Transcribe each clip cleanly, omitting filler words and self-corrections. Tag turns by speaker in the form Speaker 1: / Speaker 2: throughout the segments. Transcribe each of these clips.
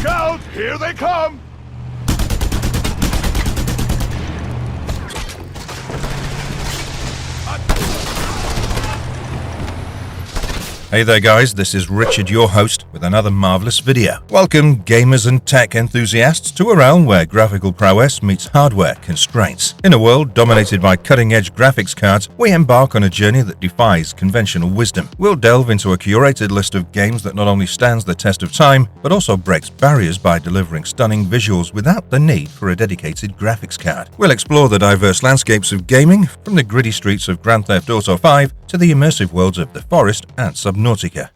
Speaker 1: Look out! Here they come!
Speaker 2: Hey there guys, this is Richard, your host, with another marvelous video. Welcome gamers and tech enthusiasts to a realm where graphical prowess meets hardware constraints. In a world dominated by cutting-edge graphics cards, we embark on a journey that defies conventional wisdom. We'll delve into a curated list of games that not only stands the test of time, but also breaks barriers by delivering stunning visuals without the need for a dedicated graphics card. We'll explore the diverse landscapes of gaming, from the gritty streets of Grand Theft Auto 5 to the immersive worlds of the Forest and Subnautica.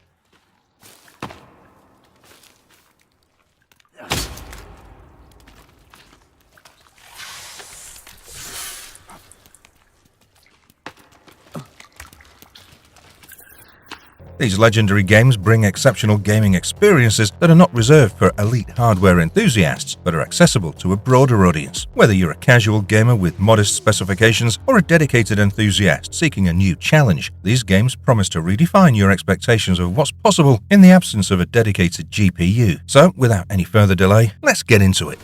Speaker 2: These legendary games bring exceptional gaming experiences that are not reserved for elite hardware enthusiasts, but are accessible to a broader audience. Whether you're a casual gamer with modest specifications or a dedicated enthusiast seeking a new challenge, these games promise to redefine your expectations of what's possible in the absence of a dedicated GPU. So, without any further delay, let's get into it.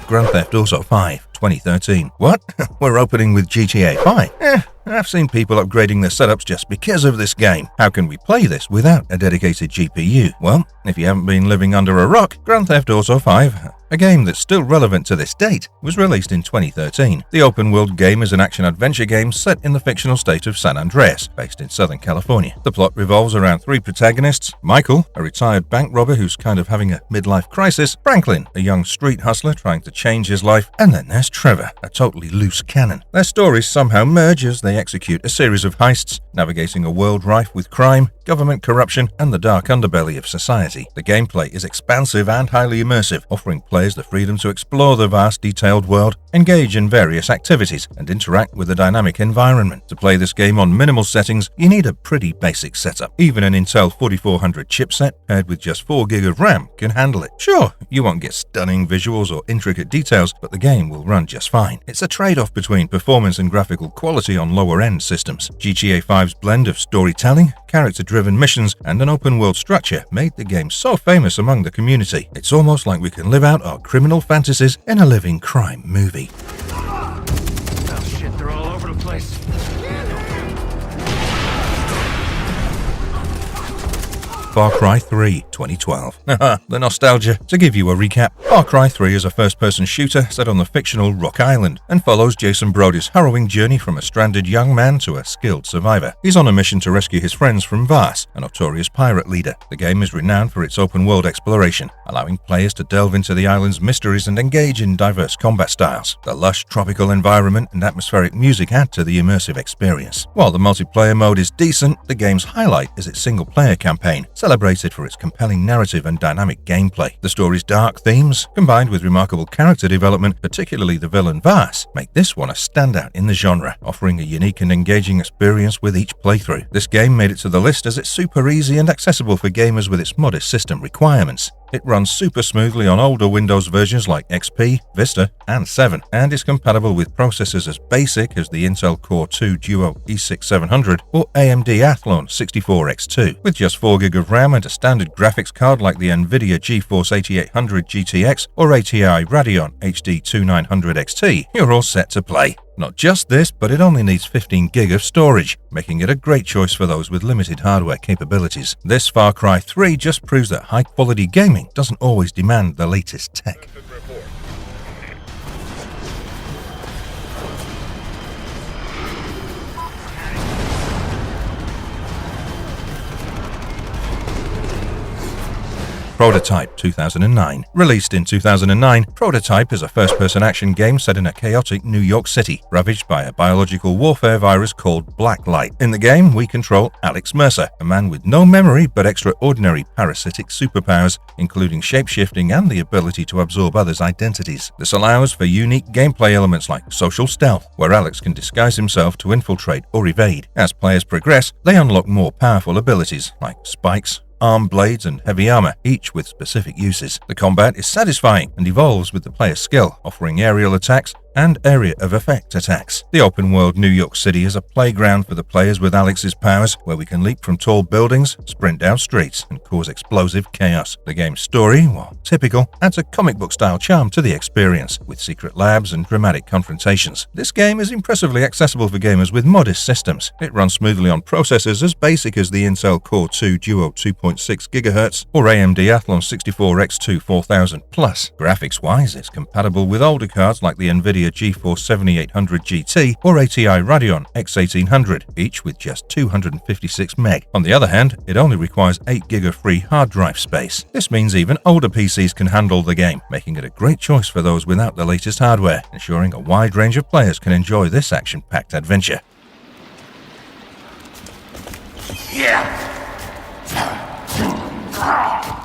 Speaker 2: Grand Theft Auto 5, 2013. What? We're opening with GTA 5? I've seen people upgrading their setups just because of this game. How can we play this without a dedicated GPU? Well, if you haven't been living under a rock, Grand Theft Auto 5, a game that's still relevant to this date, was released in 2013. The open-world game is an action-adventure game set in the fictional state of San Andreas, based in Southern California. The plot revolves around three protagonists: Michael, a retired bank robber who's kind of having a midlife crisis; Franklin, a young street hustler trying to change his life; and then there's Trevor, a totally loose cannon. Their stories somehow merge as they execute a series of heists, navigating a world rife with crime, government corruption, and the dark underbelly of society. The gameplay is expansive and highly immersive, offering players the freedom to explore the vast, detailed world, engage in various activities, and interact with a dynamic environment. To play this game on minimal settings, you need a pretty basic setup. Even an Intel 4400 chipset paired with just 4GB of RAM can handle it. Sure, you won't get stunning visuals or intricate details, but the game will run just fine. It's a trade-off between performance and graphical quality on lower-end systems. GTA 5's blend of storytelling, character-driven missions, and an open-world structure made the game so famous among the community. It's almost like we can live out our criminal fantasies in a living crime movie.
Speaker 1: Oh shit, they're all over the place.
Speaker 2: Far Cry 3, 2012. The nostalgia. To give you a recap, Far Cry 3 is a first-person shooter set on the fictional Rock Island and follows Jason Brody's harrowing journey from a stranded young man to a skilled survivor. He's on a mission to rescue his friends from Vaas, a notorious pirate leader. The game is renowned for its open-world exploration, allowing players to delve into the island's mysteries and engage in diverse combat styles. The lush tropical environment and atmospheric music add to the immersive experience. While the multiplayer mode is decent, the game's highlight is its single-player campaign, celebrated for its compelling narrative and dynamic gameplay. The story's dark themes, combined with remarkable character development, particularly the villain Vaas, make this one a standout in the genre, offering a unique and engaging experience with each playthrough. This game made it to the list as it's super easy and accessible for gamers with its modest system requirements. It runs super smoothly on older Windows versions like XP, Vista, and 7, and is compatible with processors as basic as the Intel Core 2 Duo E6700 or AMD Athlon 64X2. With just 4GB of RAM and a standard graphics card like the NVIDIA GeForce 8800 GTX or ATI Radeon HD 2900 XT, you're all set to play. Not just this, but it only needs 15GB of storage, making it a great choice for those with limited hardware capabilities. This Far Cry 3 just proves that high-quality gaming doesn't always demand the latest tech. Prototype 2009. Released in 2009, Prototype is a first-person action game set in a chaotic New York City, ravaged by a biological warfare virus called Blacklight. In the game, we control Alex Mercer, a man with no memory but extraordinary parasitic superpowers, including shape-shifting and the ability to absorb others' identities. This allows for unique gameplay elements like social stealth, where Alex can disguise himself to infiltrate or evade. As players progress, they unlock more powerful abilities like spikes, arm blades, and heavy armor, each with specific uses. The combat is satisfying and evolves with the player's skill, offering aerial attacks, and area of effect attacks. The open-world New York City is a playground for the players with Alex's powers, where we can leap from tall buildings, sprint down streets, and cause explosive chaos. The game's story, while typical, adds a comic book-style charm to the experience, with secret labs and dramatic confrontations. This game is impressively accessible for gamers with modest systems. It runs smoothly on processors as basic as the Intel Core 2 Duo 2.6 GHz or AMD Athlon 64X2 4000+. Graphics-wise, it's compatible with older cards like the NVIDIA GeForce 7800 GT or ATI Radeon X1800, each with just 256 meg. On the other hand, it only requires 8 GB of free hard drive space. This means even older PCs can handle the game, making it a great choice for those without the latest hardware, ensuring a wide range of players can enjoy this action-packed adventure.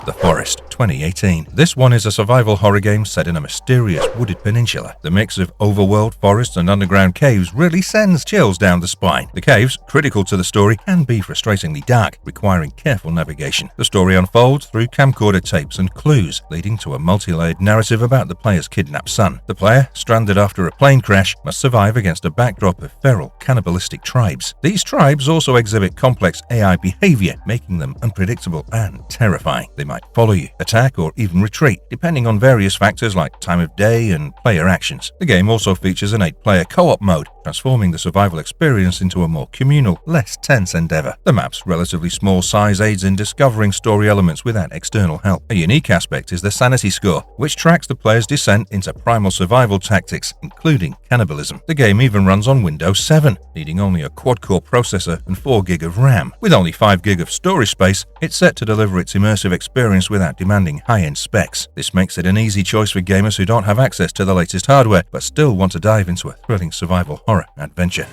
Speaker 2: The Forest, 2018. This one is a survival horror game set in a mysterious wooded peninsula. The mix of overworld, forests, and underground caves really sends chills down the spine. The caves, critical to the story, can be frustratingly dark, requiring careful navigation. The story unfolds through camcorder tapes and clues, leading to a multi-layered narrative about the player's kidnapped son. The player, stranded after a plane crash, must survive against a backdrop of feral, cannibalistic tribes. These tribes also exhibit complex AI behavior, making them unpredictable and terrifying. They might follow you, attack, or even retreat, depending on various factors like time of day and player actions. The game also features an 8-player co-op mode, transforming the survival experience into a more communal, less tense endeavor. The map's relatively small size aids in discovering story elements without external help. A unique aspect is the sanity score, which tracks the player's descent into primal survival tactics, including cannibalism. The game even runs on Windows 7, needing only a quad-core processor and 4 GB of RAM. With only 5 GB of storage space, it's set to deliver its immersive experience without demanding high-end specs. This makes it an easy choice for gamers who don't have access to the latest hardware, but still want to dive into a thrilling survival horror adventure.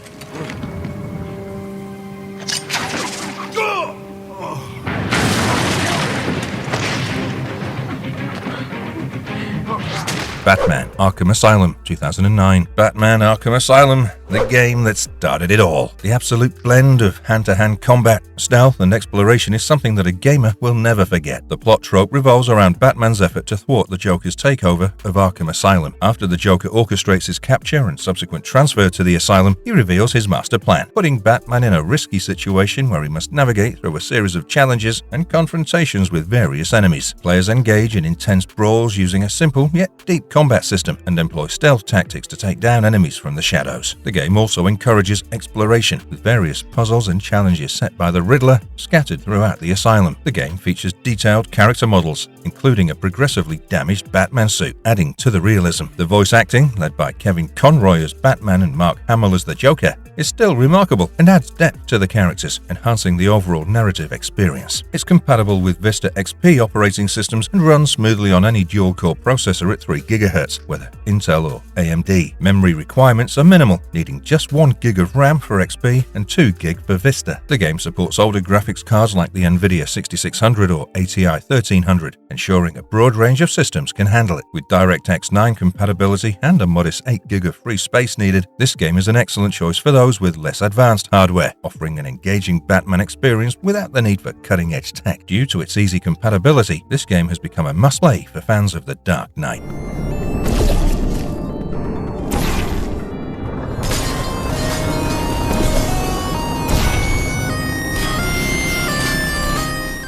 Speaker 2: Batman Arkham Asylum, 2009. Batman Arkham Asylum, the game that started it all. The absolute blend of hand-to-hand combat, stealth, and exploration is something that a gamer will never forget. The plot trope revolves around Batman's effort to thwart the Joker's takeover of Arkham Asylum. After the Joker orchestrates his capture and subsequent transfer to the asylum, he reveals his master plan, putting Batman in a risky situation where he must navigate through a series of challenges and confrontations with various enemies. Players engage in intense brawls using a simple yet deep combat system and employ stealth tactics to take down enemies from the shadows. The game also encourages exploration, with various puzzles and challenges set by the Riddler scattered throughout the asylum. The game features detailed character models, including a progressively damaged Batman suit, adding to the realism. The voice acting, led by Kevin Conroy as Batman and Mark Hamill as the Joker, is still remarkable and adds depth to the characters, enhancing the overall narrative experience. It's compatible with Vista XP operating systems and runs smoothly on any dual-core processor at 3 GHz, whether Intel or AMD. Memory requirements are minimal, needing just 1 GB of RAM for XP and 2 GB for Vista. The game supports older graphics cards like the NVIDIA 6600 or ATI 1300, ensuring a broad range of systems can handle it. With DirectX 9 compatibility and a modest 8 GB of free space needed, this game is an excellent choice for those with less advanced hardware, offering an engaging Batman experience without the need for cutting-edge tech. Due to its easy compatibility, this game has become a must-play for fans of The Dark Knight.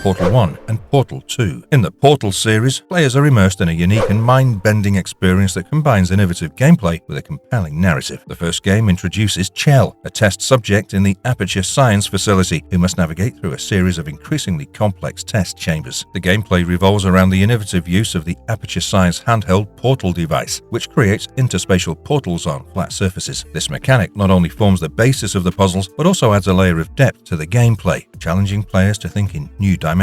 Speaker 2: Portal 1 and Portal 2. In the Portal series, players are immersed in a unique and mind-bending experience that combines innovative gameplay with a compelling narrative. The first game introduces Chell, a test subject in the Aperture Science facility who must navigate through a series of increasingly complex test chambers. The gameplay revolves around the innovative use of the Aperture Science handheld portal device, which creates interspatial portals on flat surfaces. This mechanic not only forms the basis of the puzzles, but also adds a layer of depth to the gameplay, challenging players to think in new dimensions.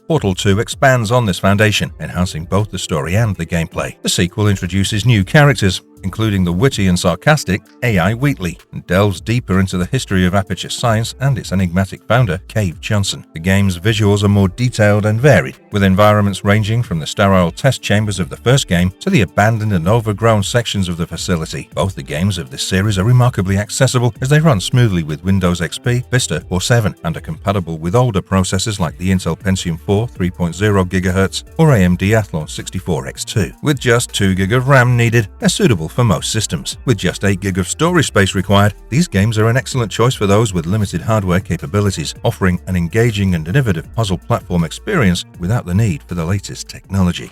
Speaker 2: Portal 2 expands on this foundation, enhancing both the story and the gameplay. The sequel introduces new characters, including the witty and sarcastic AI Wheatley, and delves deeper into the history of Aperture Science and its enigmatic founder, Cave Johnson. The game's visuals are more detailed and varied, with environments ranging from the sterile test chambers of the first game to the abandoned and overgrown sections of the facility. Both the games of this series are remarkably accessible as they run smoothly with Windows XP, Vista, or 7, and are compatible with older processors like the Intel Pentium 4 3.0 GHz or AMD Athlon 64X2. With just 2 GB of RAM needed, they're suitable for most systems. With just 8 GB of storage space required, these games are an excellent choice for those with limited hardware capabilities, offering an engaging and innovative puzzle platform experience without the need for the latest technology.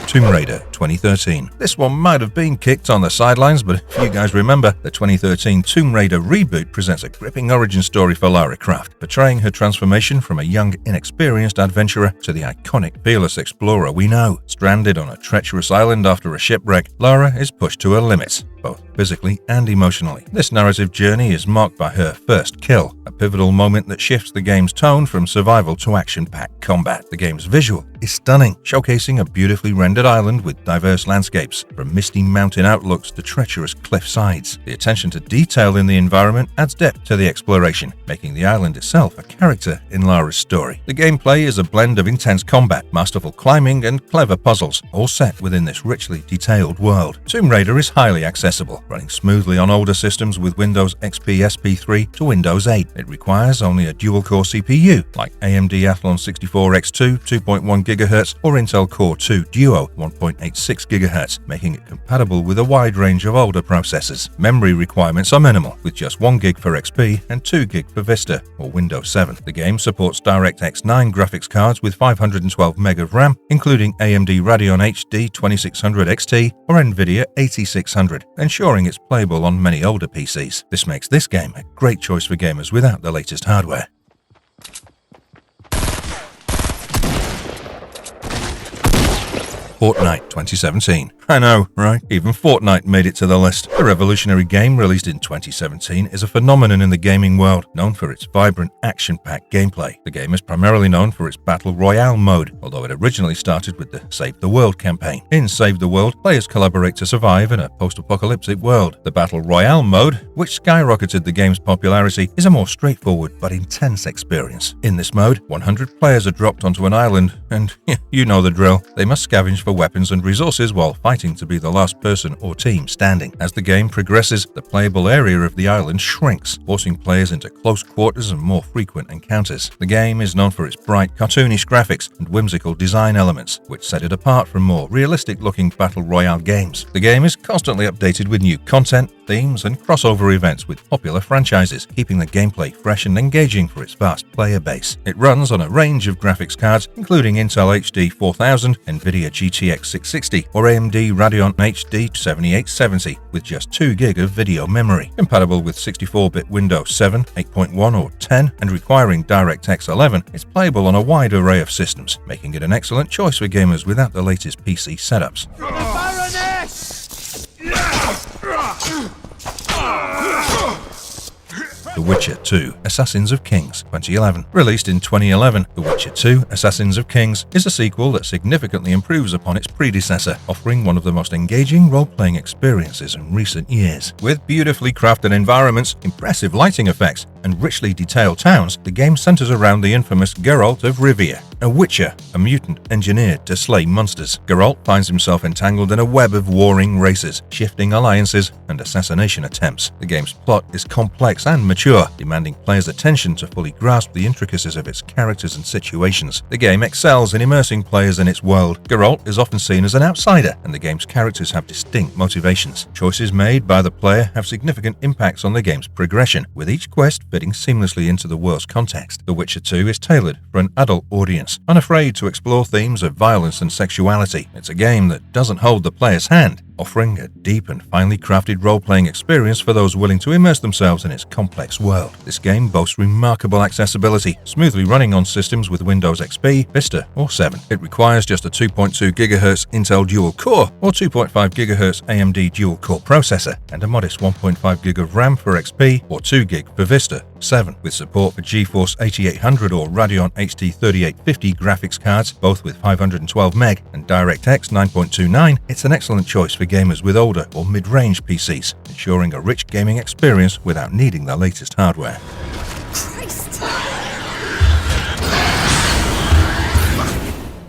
Speaker 2: Tomb Raider 2013. This one might have been kicked on the sidelines, but if you guys remember, the 2013 Tomb Raider reboot presents a gripping origin story for Lara Croft, portraying her transformation from a young, inexperienced adventurer to the iconic, fearless explorer we know. Stranded on a treacherous island after a shipwreck, Lara is pushed to her limits, both physically and emotionally. This narrative journey is marked by her first kill, a pivotal moment that shifts the game's tone from survival to action-packed combat. The game's visual is stunning, showcasing a beautifully rendered island with diverse landscapes, from misty mountain outlooks to treacherous cliff sides. The attention to detail in the environment adds depth to the exploration, making the island itself a character in Lara's story. The gameplay is a blend of intense combat, masterful climbing, and clever puzzles, all set within this richly detailed world. Tomb Raider is highly accessible, running smoothly on older systems with Windows XP SP3 to Windows 8. It requires only a dual-core CPU, like AMD Athlon 64X2 2.1 GHz or Intel Core 2 Duo 1.86 GHz, making it compatible with a wide range of older processors. Memory requirements are minimal, with just 1 GB for XP and 2 GB for Vista or Windows 7. The game supports DirectX 9 graphics cards with 512 MB of RAM, including AMD Radeon HD 2600 XT or NVIDIA 8600, ensuring it's playable on many older PCs. This makes this game a great choice for gamers without the latest hardware. Fortnite 2017. I know, right? Even Fortnite made it to the list. The revolutionary game released in 2017 is a phenomenon in the gaming world, known for its vibrant, action-packed gameplay. The game is primarily known for its Battle Royale mode, although it originally started with the Save the World campaign. In Save the World, players collaborate to survive in a post-apocalyptic world. The Battle Royale mode, which skyrocketed the game's popularity, is a more straightforward but intense experience. In this mode, 100 players are dropped onto an island, and you know the drill. They must scavenge for weapons and resources while fighting to be the last person or team standing. As the game progresses, the playable area of the island shrinks, forcing players into close quarters and more frequent encounters. The game is known for its bright, cartoonish graphics and whimsical design elements, which set it apart from more realistic-looking Battle Royale games. The game is constantly updated with new content, themes, and crossover events with popular franchises, keeping the gameplay fresh and engaging for its vast player base. It runs on a range of graphics cards, including Intel HD 4000, NVIDIA GTX 660, or AMD Radeon HD 7870, with just 2 GB of video memory. Compatible with 64-bit Windows 7, 8.1, or 10, and requiring DirectX 11, it's playable on a wide array of systems, making it an excellent choice for gamers without the latest PC setups. The Witcher 2 Assassins of Kings 2011. Released in 2011, The Witcher 2 Assassins of Kings is a sequel that significantly improves upon its predecessor, offering one of the most engaging role-playing experiences in recent years. With beautifully crafted environments, impressive lighting effects, and richly detailed towns, the game centers around the infamous Geralt of Rivia, a witcher, a mutant engineered to slay monsters. Geralt finds himself entangled in a web of warring races, shifting alliances, and assassination attempts. The game's plot is complex and mature, demanding players' attention to fully grasp the intricacies of its characters and situations. The game excels in immersing players in its world. Geralt is often seen as an outsider, and the game's characters have distinct motivations. Choices made by the player have significant impacts on the game's progression, with each quest fitting seamlessly into the world's context. The Witcher 2 is tailored for an adult audience, unafraid to explore themes of violence and sexuality. It's a game that doesn't hold the player's hand, offering a deep and finely crafted role-playing experience for those willing to immerse themselves in its complex world. This game boasts remarkable accessibility, smoothly running on systems with Windows XP, Vista, or 7. It requires just a 2.2 GHz Intel dual-core or 2.5 GHz AMD dual-core processor, and a modest 1.5 GB of RAM for XP or 2 GB for Vista 7. With support for GeForce 8800 or Radeon HD 3850 graphics cards, both with 512 MB, and DirectX 9.29, it's an excellent choice for gamers with older or mid-range PCs, ensuring a rich gaming experience without needing the latest hardware.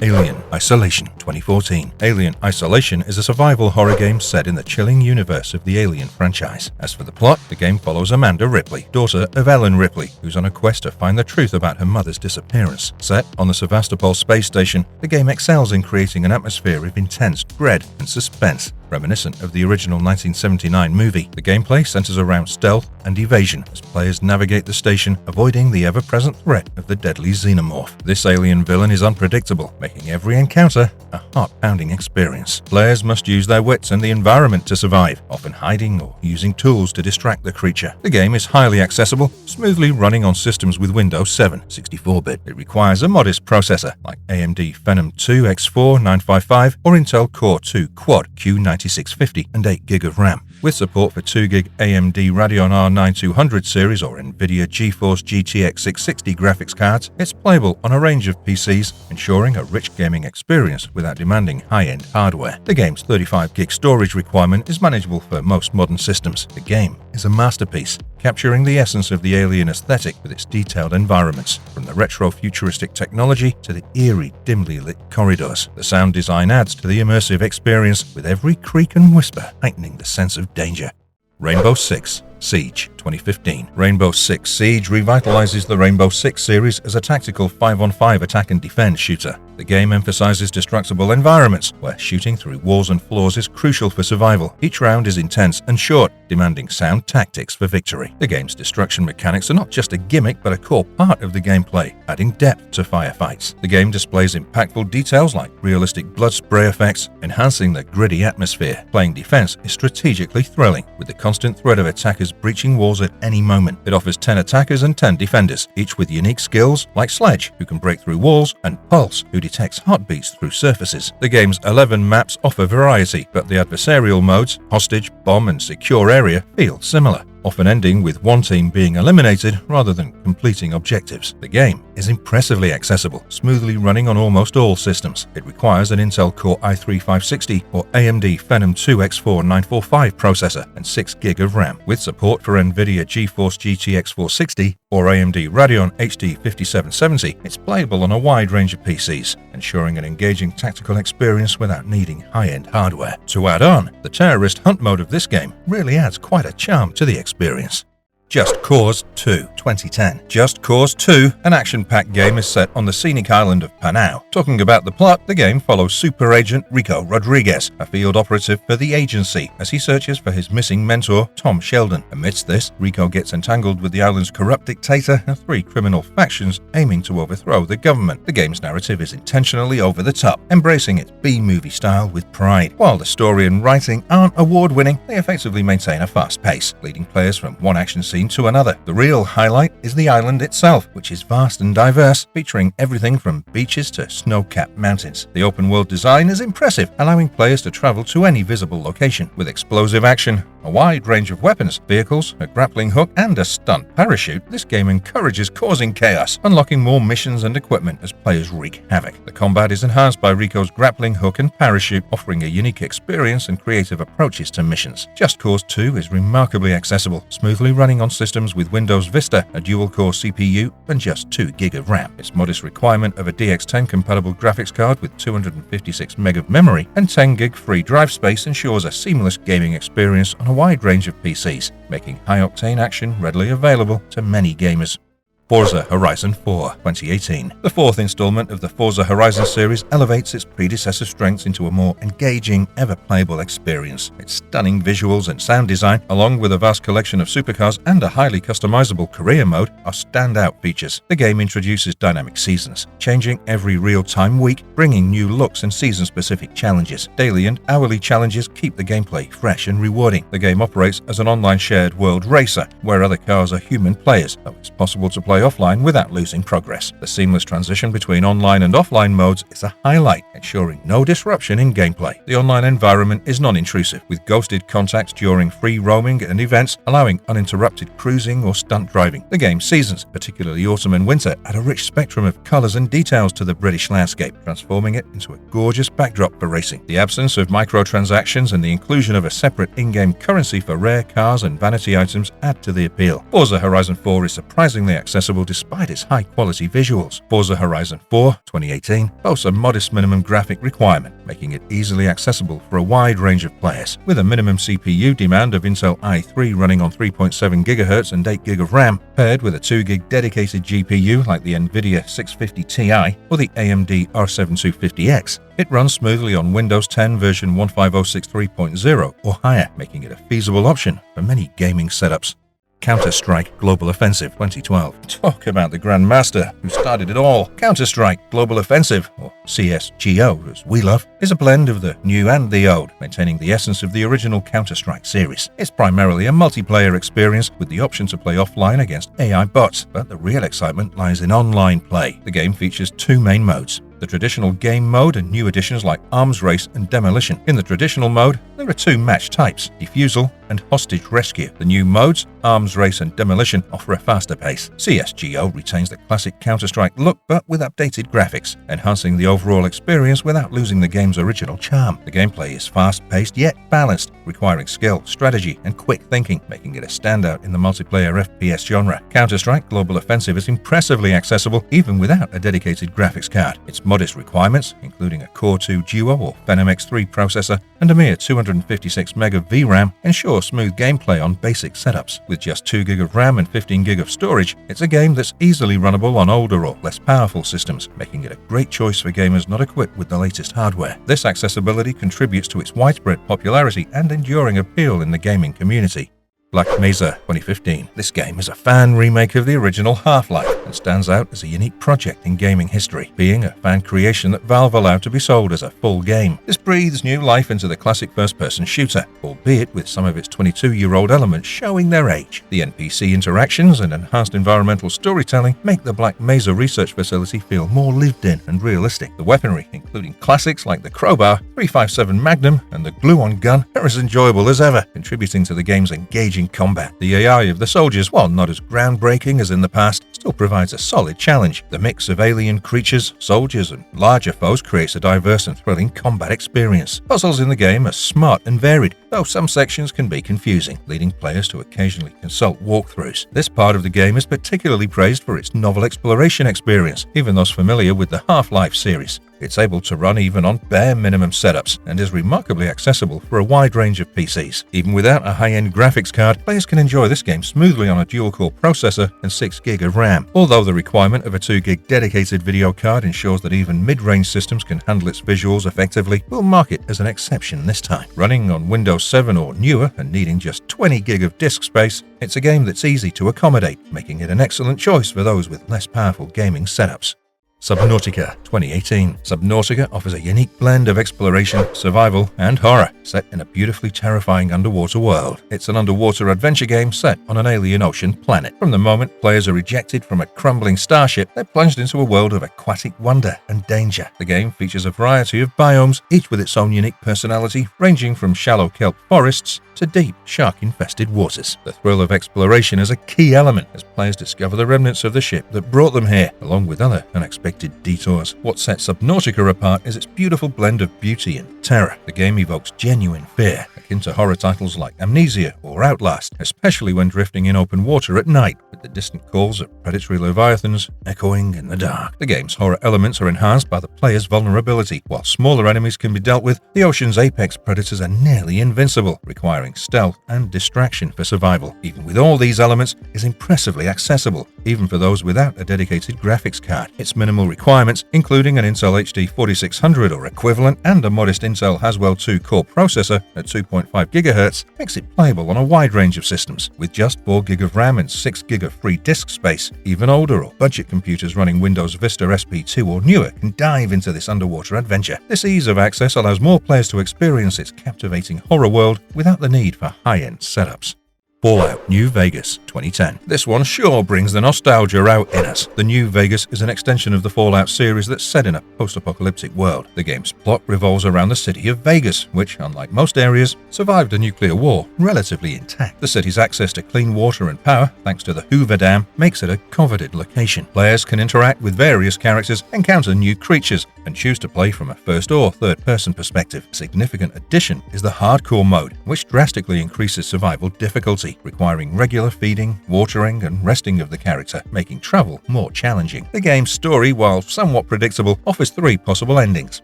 Speaker 2: Alien Isolation 2014. Alien Isolation is a survival horror game set in the chilling universe of the Alien franchise. As for the plot, the game follows Amanda Ripley, daughter of Ellen Ripley, who's on a quest to find the truth about her mother's disappearance. Set on the Sevastopol space station, the game excels in creating an atmosphere of intense dread and suspense. Reminiscent of the original 1979 movie, the gameplay centers around stealth and evasion as players navigate the station, avoiding the ever-present threat of the deadly xenomorph. This alien villain is unpredictable, making every encounter a heart-pounding experience. Players must use their wits and the environment to survive, often hiding or using tools to distract the creature. The game is highly accessible, smoothly running on systems with Windows 7 64-bit. It requires a modest processor like AMD Phenom 2 X4 955 or Intel Core 2 Quad Q9650 and 8GB of RAM. With support for 2GB AMD Radeon R9200 series or NVIDIA GeForce GTX 660 graphics cards, it's playable on a range of PCs, ensuring a rich gaming experience without demanding high-end hardware. The game's 35GB storage requirement is manageable for most modern systems. The game is a masterpiece, capturing the essence of the Alien aesthetic with its detailed environments, from the retro-futuristic technology to the eerie, dimly lit corridors. The sound design adds to the immersive experience, with every creak and whisper heightening the sense of danger. Rainbow Six Siege 2015. Rainbow Six Siege revitalizes the Rainbow Six series as a tactical 5-on-5 attack and defense shooter. The game emphasizes destructible environments, where shooting through walls and floors is crucial for survival. Each round is intense and short, demanding sound tactics for victory. The game's destruction mechanics are not just a gimmick, but a core part of the gameplay, adding depth to firefights. The game displays impactful details like realistic blood spray effects, enhancing the gritty atmosphere. Playing defense is strategically thrilling, with the constant threat of attackers breaching walls at any moment. It offers 10 attackers and 10 defenders, each with unique skills like Sledge, who can break through walls, and Pulse, who detects heartbeats through surfaces. The game's 11 maps offer variety, but the adversarial modes, hostage, bomb, and secure area, feel similar, often ending with one team being eliminated rather than completing objectives. The game is impressively accessible, smoothly running on almost all systems. It requires an Intel Core i3 560 or AMD Phenom 2 X4 945 processor and 6GB of RAM. With support for NVIDIA GeForce GTX 460 or AMD Radeon HD 5770, it's playable on a wide range of PCs, ensuring an engaging tactical experience without needing high-end hardware. To add on, the terrorist hunt mode of this game really adds quite a charm to the experience. Just Cause 2 2010. Just Cause 2, an action-packed game, is set on the scenic island of Panau. Talking about the plot, the game follows super agent Rico Rodriguez, a field operative for the agency, as he searches for his missing mentor, Tom Sheldon. Amidst this, Rico gets entangled with the island's corrupt dictator and 3 criminal factions aiming to overthrow the government. The game's narrative is intentionally over the top, embracing its B-movie style with pride. While the story and writing aren't award-winning, they effectively maintain a fast pace, leading players from one action scene to another. The real highlight is the island itself, which is vast and diverse, featuring everything from beaches to snow-capped mountains. The open-world design is impressive, allowing players to travel to any visible location. With explosive action, a wide range of weapons, vehicles, a grappling hook, and a stunt parachute, this game encourages causing chaos, unlocking more missions and equipment as players wreak havoc. The combat is enhanced by Rico's grappling hook and parachute, offering a unique experience and creative approaches to missions. Just Cause 2 is remarkably accessible, smoothly running on systems with Windows Vista, a dual-core CPU, and just 2GB of RAM. Its modest requirement of a DX10-compatible graphics card with 256MB of memory and 10GB free drive space ensures a seamless gaming experience on a wide range of PCs, making high-octane action readily available to many gamers. Forza Horizon 4 2018. The fourth installment of the Forza Horizon series elevates its predecessor strengths into a more engaging, ever-playable experience. Its stunning visuals and sound design, along with a vast collection of supercars and a highly customizable career mode, are standout features. The game introduces dynamic seasons, changing every real-time week, bringing new looks and season-specific challenges. Daily and hourly challenges keep the gameplay fresh and rewarding. The game operates as an online shared world racer, where other cars are human players, though it's possible to play offline without losing progress. The seamless transition between online and offline modes is a highlight, ensuring no disruption in gameplay. The online environment is non-intrusive, with ghosted contacts during free roaming and events, allowing uninterrupted cruising or stunt driving. The game's seasons, particularly autumn and winter, add a rich spectrum of colors and details to the British landscape, transforming it into a gorgeous backdrop for racing. The absence of microtransactions and the inclusion of a separate in-game currency for rare cars and vanity items add to the appeal. Forza Horizon 4 is surprisingly accessible accessible despite its high-quality visuals. Forza Horizon 4, 2018, boasts a modest minimum graphic requirement, making it easily accessible for a wide range of players. With a minimum CPU demand of Intel i3 running on 3.7 GHz and 8 GB of RAM, paired with a 2 GB dedicated GPU like the NVIDIA 650 Ti or the AMD R7250X, it runs smoothly on Windows 10 version 15063.0 or higher, making it a feasible option for many gaming setups. CounterStrike Global Offensive 2012. Talk about the Grandmaster who started it all. CounterStrike Global Offensive, or CSGO as we love, is a blend of the new and the old, maintaining the essence of the original CounterStrike series. It's primarily a multiplayer experience with the option to play offline against AI bots, but the real excitement lies in online play. The game features two main modes: the traditional game mode and new additions like arms race and demolition. In the traditional mode, there are two match types, defusal and hostage rescue. The new modes, arms race and demolition, offer a faster pace. CSGO retains the classic Counter-Strike look but with updated graphics, enhancing the overall experience without losing the game's original charm. The gameplay is fast-paced yet balanced, requiring skill, strategy and quick thinking, making it a standout in the multiplayer FPS genre. Counter-Strike Global Offensive is impressively accessible even without a dedicated graphics card. Its modest requirements, including a Core 2 Duo or Phenom X3 processor and a mere 256 MB of VRAM, ensure smooth gameplay on basic setups. With just 2 GB of RAM and 15 GB of storage, it's a game that's easily runnable on older or less powerful systems, making it a great choice for gamers not equipped with the latest hardware. This accessibility contributes to its widespread popularity and enduring appeal in the gaming community. Black Mesa 2015. This game is a fan remake of the original Half-Life and stands out as a unique project in gaming history, being a fan creation that Valve allowed to be sold as a full game. This breathes new life into the classic first-person shooter, albeit with some of its 22-year-old elements showing their age. The NPC interactions and enhanced environmental storytelling make the Black Mesa research facility feel more lived-in and realistic. The weaponry, including classics like the crowbar, 357 Magnum, and the glue-on gun, are as enjoyable as ever, contributing to the game's engaging combat. The AI of the soldiers, while not as groundbreaking as in the past, still provides a solid challenge. The mix of alien creatures, soldiers, and larger foes creates a diverse and thrilling combat experience. Puzzles in the game are smart and varied, though some sections can be confusing, leading players to occasionally consult walkthroughs. This part of the game is particularly praised for its novel exploration experience, even those familiar with the Half-Life series. It's able to run even on bare minimum setups and is remarkably accessible for a wide range of PCs. Even without a high-end graphics card, players can enjoy this game smoothly on a dual-core processor and 6 GB of RAM. Although the requirement of a 2 GB dedicated video card ensures that even mid-range systems can handle its visuals effectively, we'll mark it as an exception this time. Running on Windows 7 or newer and needing just 20 GB of disk space, it's a game that's easy to accommodate, making it an excellent choice for those with less powerful gaming setups. Subnautica 2018. Subnautica offers a unique blend of exploration, survival, and horror, set in a beautifully terrifying underwater world. It's an underwater adventure game set on an alien ocean planet. From the moment players are ejected from a crumbling starship, they're plunged into a world of aquatic wonder and danger. The game features a variety of biomes, each with its own unique personality, ranging from shallow kelp forests to deep, shark-infested waters. The thrill of exploration is a key element as players discover the remnants of the ship that brought them here, along with other unexpected detours. What sets Subnautica apart is its beautiful blend of beauty and terror. The game evokes genuine fear, akin to horror titles like Amnesia or Outlast, especially when drifting in open water at night, with the distant calls of predatory leviathans echoing in the dark. The game's horror elements are enhanced by the player's vulnerability. While smaller enemies can be dealt with, the ocean's apex predators are nearly invincible, requiring stealth and distraction for survival. Even with all these elements, it's impressively accessible, even for those without a dedicated graphics card. Its minimal requirements, including an Intel HD 4600 or equivalent and a modest Intel Haswell 2 core processor at 2.5 GHz, makes it playable on a wide range of systems. With just 4 GB of RAM and 6 GB of free disk space, even older or budget computers running Windows Vista SP2 or newer can dive into this underwater adventure. This ease of access allows more players to experience its captivating horror world without the need for high-end setups. Fallout New Vegas 2010. This one sure brings the nostalgia out in us. The New Vegas is an extension of the Fallout series that's set in a post-apocalyptic world. The game's plot revolves around the city of Vegas, which, unlike most areas, survived a nuclear war relatively intact. The city's access to clean water and power, thanks to the Hoover Dam, makes it a coveted location. Players can interact with various characters, encounter new creatures, and choose to play from a first or third-person perspective. A significant addition is the hardcore mode, which drastically increases survival difficulty. activity, requiring regular feeding, watering, and resting of the character, making travel more challenging. The game's story, while somewhat predictable, offers 3 possible endings.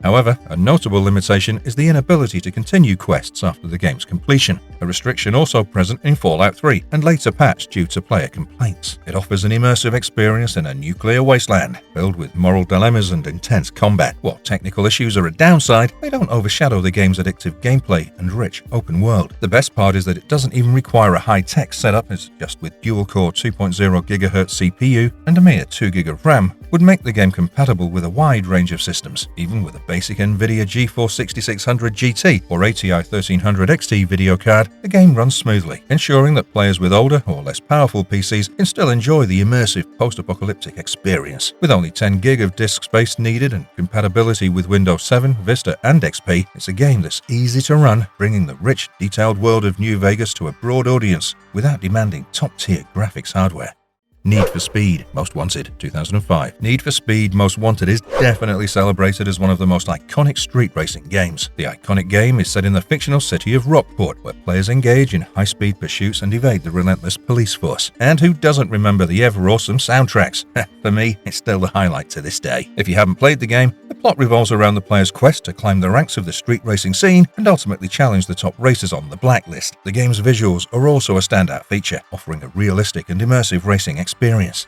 Speaker 2: However, a notable limitation is the inability to continue quests after the game's completion, a restriction also present in Fallout 3 and later patched due to player complaints. It offers an immersive experience in a nuclear wasteland, filled with moral dilemmas and intense combat. While technical issues are a downside, they don't overshadow the game's addictive gameplay and rich open world. The best part is that it doesn't even require a high-tech setup, as just with dual-core 2.0 GHz CPU and a mere 2 GB of RAM would make the game compatible with a wide range of systems. Even with a basic NVIDIA GeForce 6600 GT or ATI 1300 XT video card, the game runs smoothly, ensuring that players with older or less powerful PCs can still enjoy the immersive post-apocalyptic experience. With only 10 GB of disk space needed and compatibility with Windows 7, Vista, and XP, it's a game that's easy to run, bringing the rich, detailed world of New Vegas to a broad audience without demanding top-tier graphics hardware. Need for Speed Most Wanted 2005. Need for Speed Most Wanted is definitely celebrated as one of the most iconic street racing games. The iconic game is set in the fictional city of Rockport, where players engage in high-speed pursuits and evade the relentless police force. And who doesn't remember the ever-awesome soundtracks? For me, it's still the highlight to this day. If you haven't played the game, the plot revolves around the player's quest to climb the ranks of the street racing scene and ultimately challenge the top racers on the blacklist. The game's visuals are also a standout feature, offering a realistic and immersive racing experience.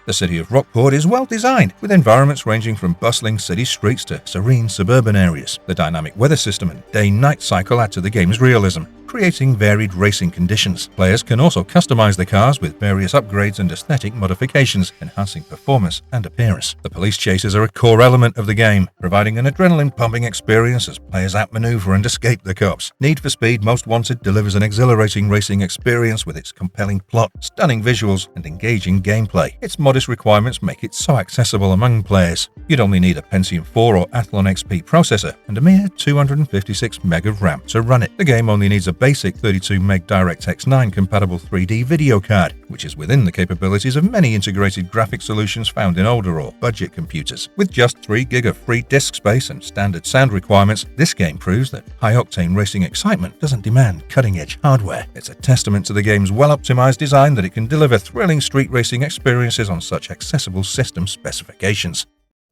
Speaker 2: The city of Rockport is well designed, with environments ranging from bustling city streets to serene suburban areas. The dynamic weather system and day-night cycle add to the game's realism, creating varied racing conditions. Players can also customize the cars with various upgrades and aesthetic modifications, enhancing performance and appearance. The police chases are a core element of the game, providing an adrenaline-pumping experience as players outmaneuver and escape the cops. Need for Speed Most Wanted delivers an exhilarating racing experience with its compelling plot, stunning visuals, and engaging gameplay. Its modest requirements make it so accessible among players. You'd only need a Pentium 4 or Athlon XP processor and a mere 256 MB of RAM to run it. The game only needs a basic 32 MB DirectX 9 compatible 3D video card, which is within the capabilities of many integrated graphic solutions found in older or budget computers. With just 3 GB of free disk space and standard sound requirements, this game proves that high-octane racing excitement doesn't demand cutting-edge hardware. It's a testament to the game's well-optimized design that it can deliver thrilling street racing experiences on such accessible system specifications.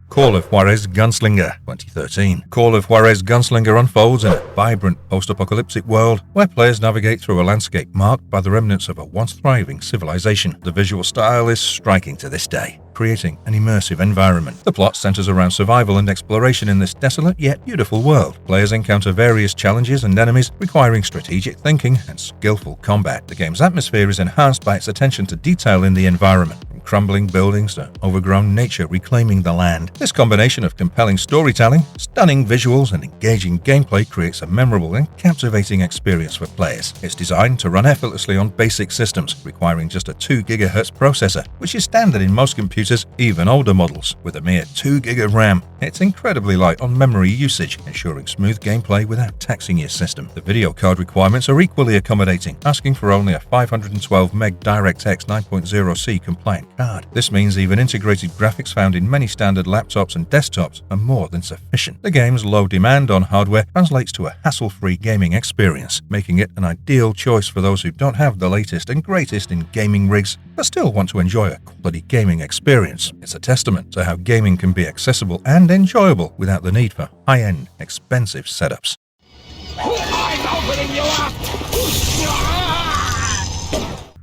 Speaker 2: Call of Juarez Gunslinger 2013. Call of Juarez Gunslinger unfolds in a vibrant post-apocalyptic world where players navigate through a landscape marked by the remnants of a once thriving civilization. The visual style is striking to this day, creating an immersive environment. The plot centers around survival and exploration in this desolate yet beautiful world. Players encounter various challenges and enemies requiring strategic thinking and skillful combat. The game's atmosphere is enhanced by its attention to detail in the environment, from crumbling buildings to overgrown nature reclaiming the land. This combination of compelling storytelling, stunning visuals, and engaging gameplay creates a memorable and captivating experience for players. It's designed to run effortlessly on basic systems, requiring just a 2 GHz processor, which is standard in most computers, even older models. With a mere 2 GB of RAM, it's incredibly light on memory usage, ensuring smooth gameplay without taxing your system. The video card requirements are equally accommodating, asking for only a 512 MB DirectX 9.0C compliant card. This means even integrated graphics found in many standard laptops and desktops are more than sufficient. The game's low demand on hardware translates to a hassle-free gaming experience, making it an ideal choice for those who don't have the latest and greatest in gaming rigs, but still want to enjoy a quality gaming experience. It's a testament to how gaming can be accessible and enjoyable without the need for high-end, expensive setups.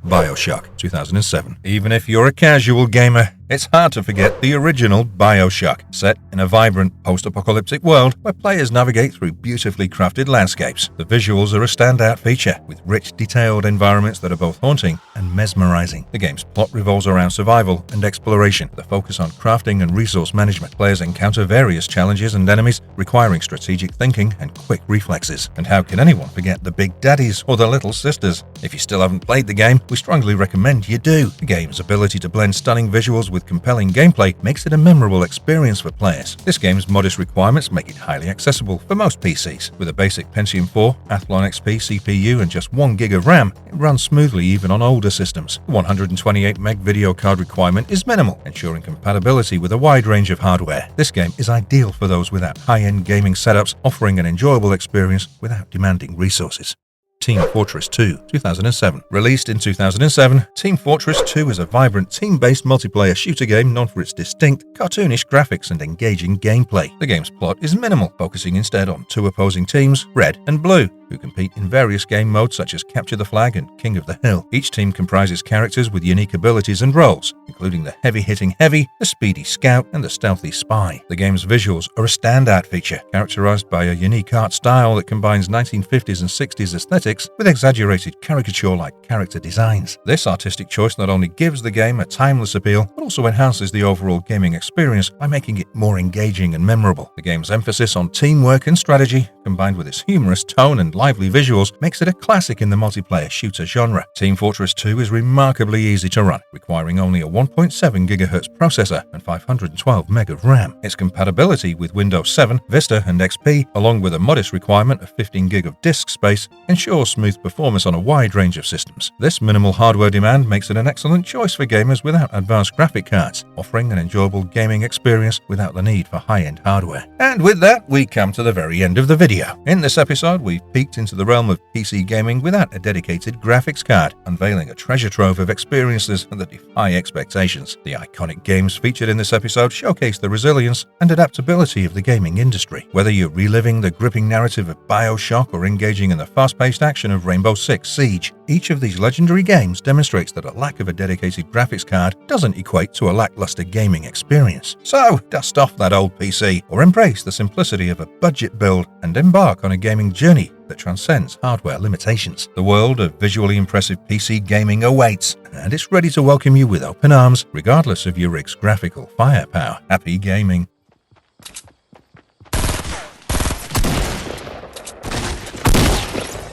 Speaker 2: Bioshock 2007. Even if you're a casual gamer, it's hard to forget the original Bioshock, set in a vibrant post-apocalyptic world where players navigate through beautifully crafted landscapes. The visuals are a standout feature, with rich, detailed environments that are both haunting and mesmerizing. The game's plot revolves around survival and exploration, with a focus on crafting and resource management. Players encounter various challenges and enemies requiring strategic thinking and quick reflexes. And how can anyone forget the big daddies or the little sisters? If you still haven't played the game, we strongly recommend you do. The game's ability to blend stunning visuals with compelling gameplay makes it a memorable experience for players. This game's modest requirements make it highly accessible for most PCs. With a basic Pentium 4, Athlon XP CPU and just 1 GB of RAM, it runs smoothly even on older systems. The 128 MB video card requirement is minimal, ensuring compatibility with a wide range of hardware. This game is ideal for those without high-end gaming setups, offering an enjoyable experience without demanding resources. Team Fortress 2, 2007. Released in 2007, Team Fortress 2 is a vibrant team-based multiplayer shooter game known for its distinct, cartoonish graphics and engaging gameplay. The game's plot is minimal, focusing instead on two opposing teams, Red and Blue, who compete in various game modes such as Capture the Flag and King of the Hill. Each team comprises characters with unique abilities and roles, including the heavy-hitting Heavy, the speedy Scout, and the stealthy Spy. The game's visuals are a standout feature, characterized by a unique art style that combines 1950s and 60s aesthetics with exaggerated caricature-like character designs. This artistic choice not only gives the game a timeless appeal, but also enhances the overall gaming experience by making it more engaging and memorable. The game's emphasis on teamwork and strategy, combined with its humorous tone and lively visuals, makes it a classic in the multiplayer shooter genre. Team Fortress 2 is remarkably easy to run, requiring only a 1.7 GHz processor and 512 MB of RAM. Its compatibility with Windows 7, Vista, and XP, along with a modest requirement of 15 GB of disk space, ensures smooth performance on a wide range of systems. This minimal hardware demand makes it an excellent choice for gamers without advanced graphic cards, offering an enjoyable gaming experience without the need for high-end hardware. And with that, we come to the very end of the video. In this episode, we've peeked into the realm of PC gaming without a dedicated graphics card, unveiling a treasure trove of experiences that defy expectations. The iconic games featured in this episode showcase the resilience and adaptability of the gaming industry. Whether you're reliving the gripping narrative of Bioshock or engaging in the fast-paced action of Rainbow Six Siege, each of these legendary games demonstrates that a lack of a dedicated graphics card doesn't equate to a lackluster gaming experience. So, dust off that old PC or embrace the simplicity of a budget build and embark on a gaming journey that transcends hardware limitations. The world of visually impressive PC gaming awaits, and it's ready to welcome you with open arms, regardless of your rig's graphical firepower. Happy gaming!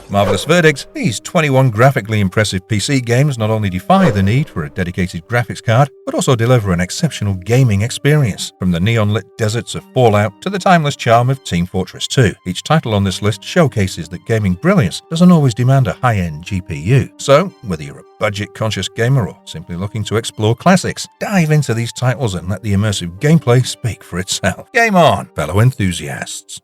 Speaker 2: Marvelous verdict, these 21 graphically impressive PC games not only defy the need for a dedicated graphics card, but also deliver an exceptional gaming experience. From the neon-lit deserts of Fallout to the timeless charm of Team Fortress 2, each title on this list showcases that gaming brilliance doesn't always demand a high-end GPU. So, whether you're a budget-conscious gamer or simply looking to explore classics, dive into these titles and let the immersive gameplay speak for itself. Game on, fellow enthusiasts!